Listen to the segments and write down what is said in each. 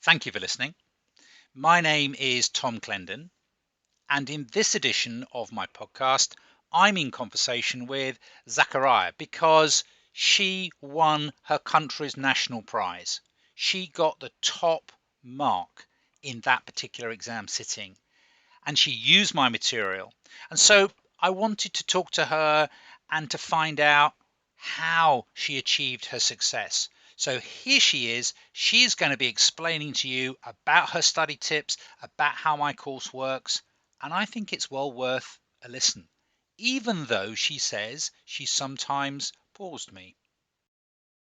Thank you for listening. My name is Tom Clendon, and in this edition of my podcast, I'm in conversation with Zachariah because she won her country's national prize. She got the top mark in that particular exam sitting, and she used my material. And so I wanted to talk to her and to find out how she achieved her success. So here she is. She's going to be explaining to you about her study tips, about how my course works, and I think it's well worth a listen, even though she says she sometimes paused me.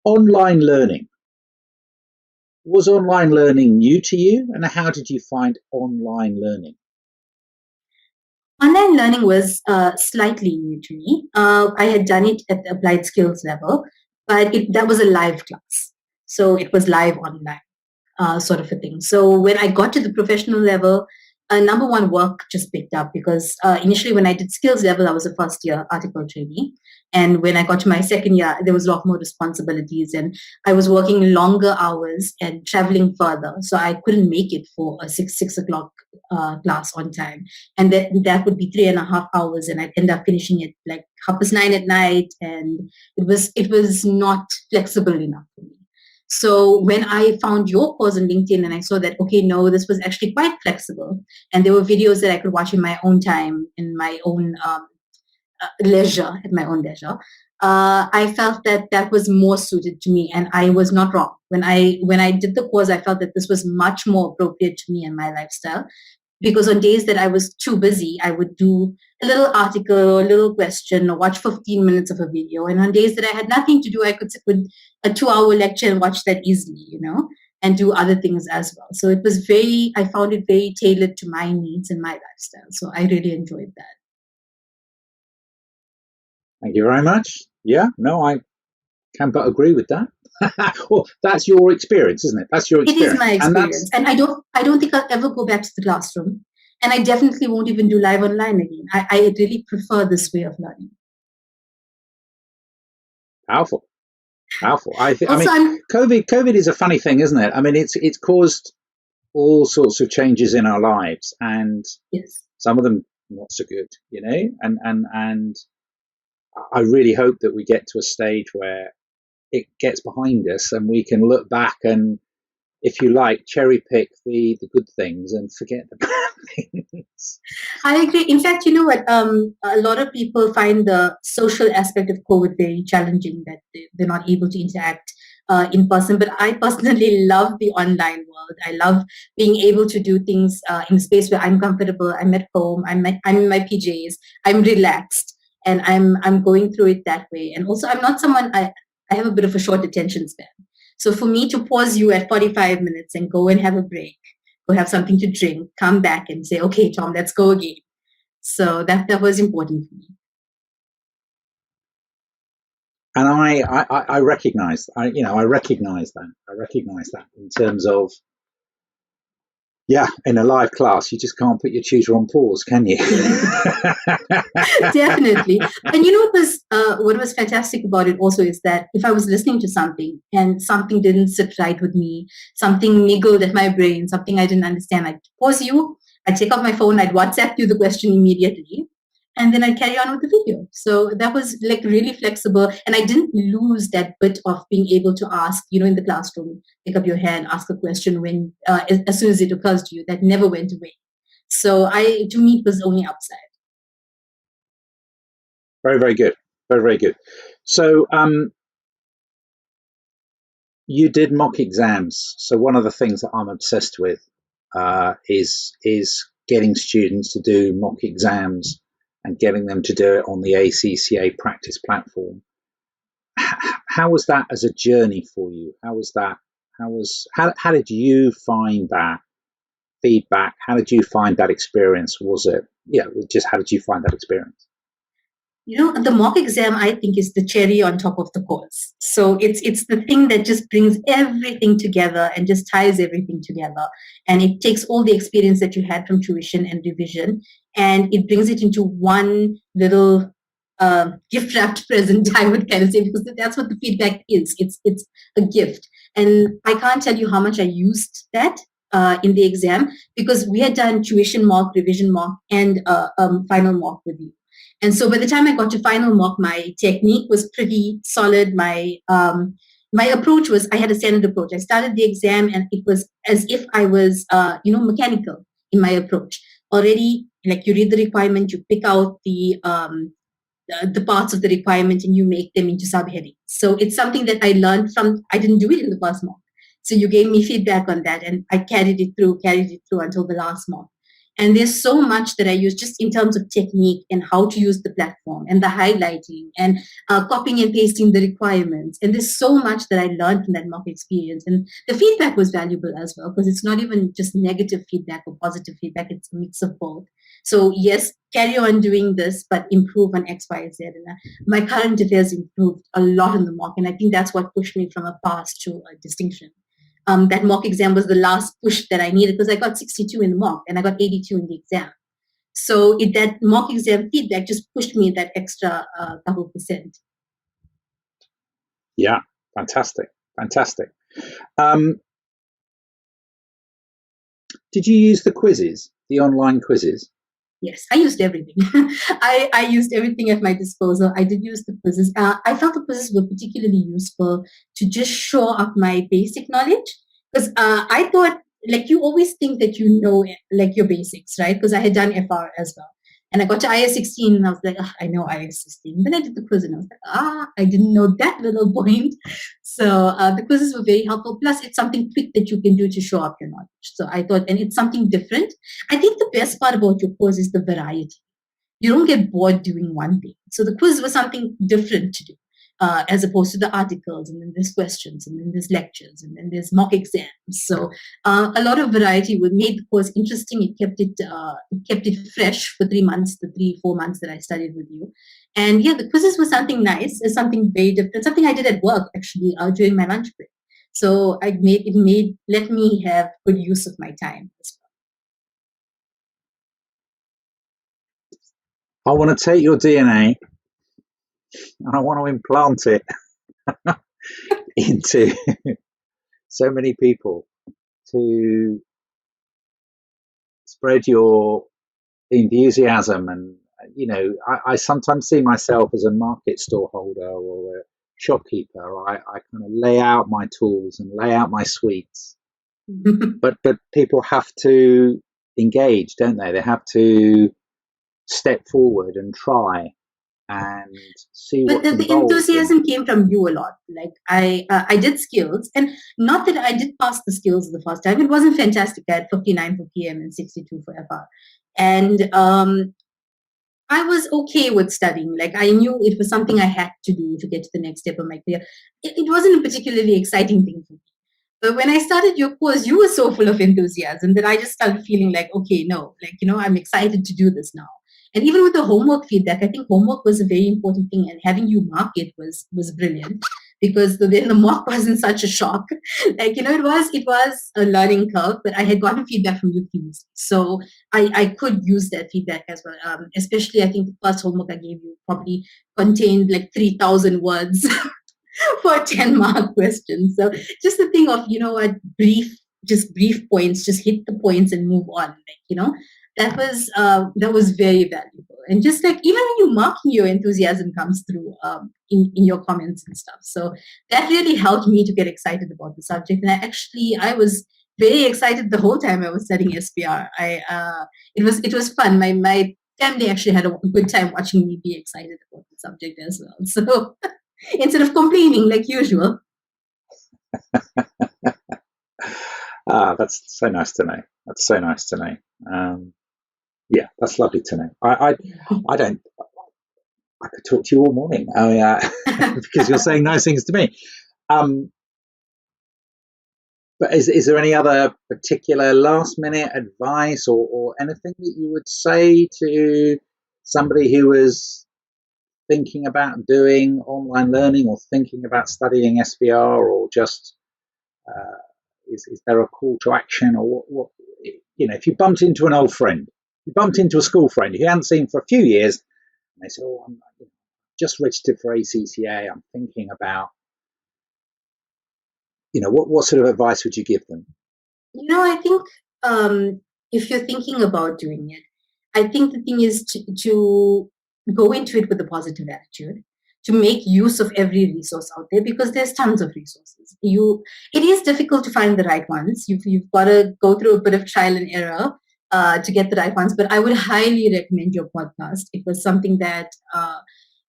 Online learning. Was online learning new to you, and how did you find online learning? Online learning was slightly new to me. I had done it at the applied skills level, but that was a live class. So it was live online sort of a thing. So when I got to the professional level, number one, work just picked up because initially when I did skills level, I was a first year article trainee. And when I got to my second year, there was a lot more responsibilities and I was working longer hours and traveling further. So I couldn't make it for a six o'clock class on time. And that would be 3.5 hours and I'd end up finishing it like 9:30 at night. And it was not flexible enough for me. So when I found your course on LinkedIn and I saw that, okay, no, this was actually quite flexible. And there were videos that I could watch in my own time, in my own leisure, at my own leisure. I felt that that was more suited to me and I was not wrong. When I did the course, I felt that this was much more appropriate to me and my lifestyle because on days that I was too busy, I would do a little article or a little question or watch 15 minutes of a video. And on days that I had nothing to do, I could sit with a 2-hour lecture and watch that easily, and do other things as well. So I found it very tailored to my needs and my lifestyle. So I really enjoyed that. Thank you very much. Yeah, no, I can but agree with that. Well, that's your experience, isn't it? That's your experience. It is my experience. And I don't think I'll ever go back to the classroom. And I definitely won't even do live online again. I really prefer this way of learning. Powerful. Also, COVID is a funny thing, isn't it? I mean, it's caused all sorts of changes in our lives, and yes, some of them not so good, and I really hope that we get to a stage where it gets behind us and we can look back and, if you like, cherry pick the good things and forget the bad things. I agree. In fact, you know what? A lot of people find the social aspect of COVID very challenging, that they're not able to interact in person. But I personally love the online world. I love being able to do things in a space where I'm comfortable. I'm at home. I'm in my PJs. I'm relaxed, and I'm going through it that way. And also, I'm not someone. I have a bit of a short attention span. So for me to pause you at 45 minutes and go and have a break, go have something to drink, come back and say, okay, Tom, let's go again. So that was important for me. And I recognize, I recognize that. I recognize that in terms of, yeah, in a live class, you just can't put your tutor on pause, can you? Definitely. And what was fantastic about it also is that if I was listening to something and something didn't sit right with me, something niggled at my brain, something I didn't understand, I'd pause you, I'd take out my phone, I'd WhatsApp you the question immediately, and then I'd carry on with the video. So that was like really flexible. And I didn't lose that bit of being able to ask, in the classroom, pick up your hand, ask a question when as soon as it occurs to you. That never went away. So to me, it was only upside. Very, very good. Very, very good. So you did mock exams. So one of the things that I'm obsessed with is getting students to do mock exams and getting them to do it on the ACCA practice platform. How was that as a journey for you? How was that? How did you find that feedback? How did you find that experience? How did you find that experience? The mock exam, I think, is the cherry on top of the course. So it's the thing that just brings everything together and just ties everything together. And it takes all the experience that you had from tuition and revision, and it brings it into one little gift wrapped present, I would kind of say, because that's what the feedback is. It's a gift, and I can't tell you how much I used that in the exam, because we had done tuition mock, revision mock, and final mock with you. And so by the time I got to final mock, my technique was pretty solid. My approach was, I had a standard approach. I started the exam and it was as if I was mechanical in my approach. Already, like, you read the requirement, you pick out the parts of the requirement and you make them into subheadings. So it's something that I learned from, I didn't do it in the first mock. So you gave me feedback on that and I carried it through until the last mock. And there's so much that I use just in terms of technique and how to use the platform and the highlighting and copying and pasting the requirements. And there's so much that I learned from that mock experience. And the feedback was valuable as well, because it's not even just negative feedback or positive feedback, it's a mix of both. So yes, carry on doing this, but improve on X, Y, Z. And my current affairs improved a lot in the mock. And I think that's what pushed me from a pass to a distinction. That mock exam was the last push that I needed, because I got 62 in the mock and I got 82 in the exam. So that mock exam feedback just pushed me that extra couple percent. Yeah, fantastic. Did you use the quizzes, the online quizzes? Yes, I used everything. I used everything at my disposal. I did use the quizzes. I felt the quizzes were particularly useful to just show up my basic knowledge, because I thought, like, you always think that you know, like, your basics, right? Because I had done FR as well. And I got to IS 16 and I was like, I know IS 16. Then I did the quiz and I was like, I didn't know that little point. So the quizzes were very helpful. Plus, it's something quick that you can do to show up your knowledge. So I thought, and it's something different. I think the best part about your quiz is the variety. You don't get bored doing one thing. So the quiz was something different to do, as opposed to the articles, and then there's questions, and then there's lectures, and then there's mock exams. So a lot of variety would made the course interesting. It kept it fresh for 3 months, the 3-4 months that I studied with you. And yeah, the quizzes were something nice, something very different, something I did at work actually during my lunch break. So let me have good use of my time as well. I want to take your DNA and I want to implant it into so many people to spread your enthusiasm. And I sometimes see myself as a market store holder or a shopkeeper. I kind of lay out my tools and lay out my sweets, but people have to engage, don't they? They have to step forward and try and see what. But the enthusiasm came from you a lot. Like I did skills, and not that I did pass the skills the first time. It wasn't fantastic. I had 59 for PM and 62 for FR, and I was okay with studying. Like, I knew it was something I had to do to get to the next step of my career. It wasn't a particularly exciting thing for me. But when I started your course, you were so full of enthusiasm that I just started feeling like, okay, no, like, I'm excited to do this now. And even with the homework feedback, I think homework was a very important thing, and having you mark it was brilliant, because then the mock wasn't such a shock. Like, it was a learning curve, but I had gotten feedback from you previously. So I could use that feedback as well. Especially, I think the first homework I gave you probably contained like 3,000 words for a 10-mark question. So just the thing of, brief points, just hit the points and move on. Like, that was very valuable. And just like, even when you mark, your enthusiasm comes through in your comments and stuff. So that really helped me to get excited about the subject. And I was very excited the whole time I was studying SBR. It was fun. My family actually had a good time watching me be excited about the subject as well. So instead of complaining like usual. That's so nice to know. That's so nice to know. Yeah, that's lovely to know. I could talk to you all morning. Because you're saying nice things to me. But is there any other particular last minute advice or anything that you would say to somebody who was thinking about doing online learning or thinking about studying SBR, or just is there a call to action, or what if you bumped into an old friend, you bumped into a school friend you hadn't seen for a few years, and they say, just registered for ACCA. I'm thinking about, what sort of advice would you give them? I think if you're thinking about doing it, I think the thing is to go into it with a positive attitude, to make use of every resource out there, because there's tons of resources. It is difficult to find the right ones. You've got to go through a bit of trial and error to get the right ones. But I would highly recommend your podcast. It was something that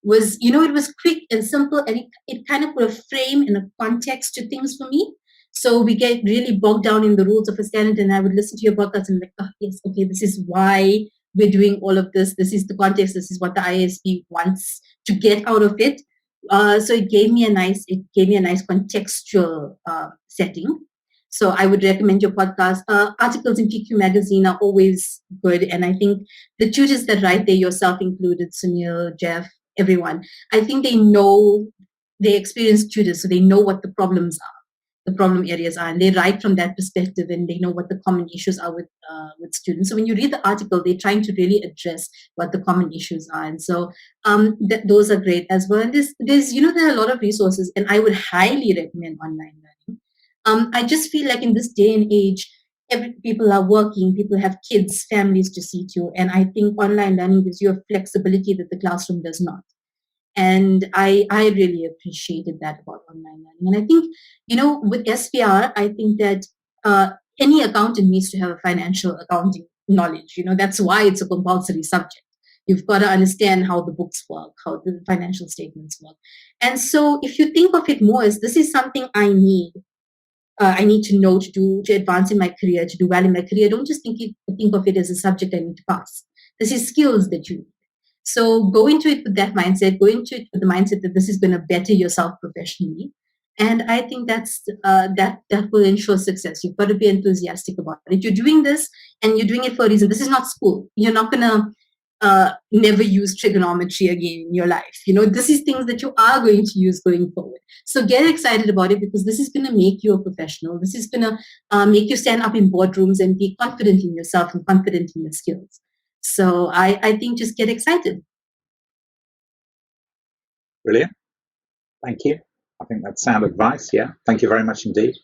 it was quick and simple, and it kind of put a frame and a context to things for me. So we get really bogged down in the rules of a standard, and I would listen to your podcast and like, oh, yes, okay, this is why we're doing all of this. This is the context. This is what the ISB wants to get out of it. So it gave me a nice contextual setting. So I would recommend your podcast. Articles in PQ Magazine are always good, and I think the tutors that write there, yourself included, Sunil, Jeff, everyone, I think they experienced tutors, so they know what the problem areas are, and they write from that perspective, and they know what the common issues are with students. So when you read the article, they're trying to really address what the common issues are, and so those are great as well. And there's there are a lot of resources, and I would highly recommend online learning. I just feel like in this day and age, people are working, people have kids, families to see to, and I think online learning gives you a flexibility that the classroom does not. And I really appreciated that about online learning. And I think, with SBR, I think that any accountant needs to have a financial accounting knowledge. That's why it's a compulsory subject. You've got to understand how the books work, how the financial statements work. And so if you think of it more as this is something I need to know to advance in my career, to do well in my career, don't just think of it as a subject I need to pass. This is skills that you need. So go into it with that mindset. Go into it with the mindset that this is going to better yourself professionally, and I think that will ensure success. You've got to be enthusiastic about it. You're doing this, and you're doing it for a reason. This is not school. You're not going to never use trigonometry again in your life. This is things that you are going to use going forward. So get excited about it, because this is going to make you a professional. This is going to make you stand up in boardrooms and be confident in yourself and confident in your skills. So I think just get excited. Brilliant. Thank you. I think that's sound advice. Yeah. Thank you very much indeed.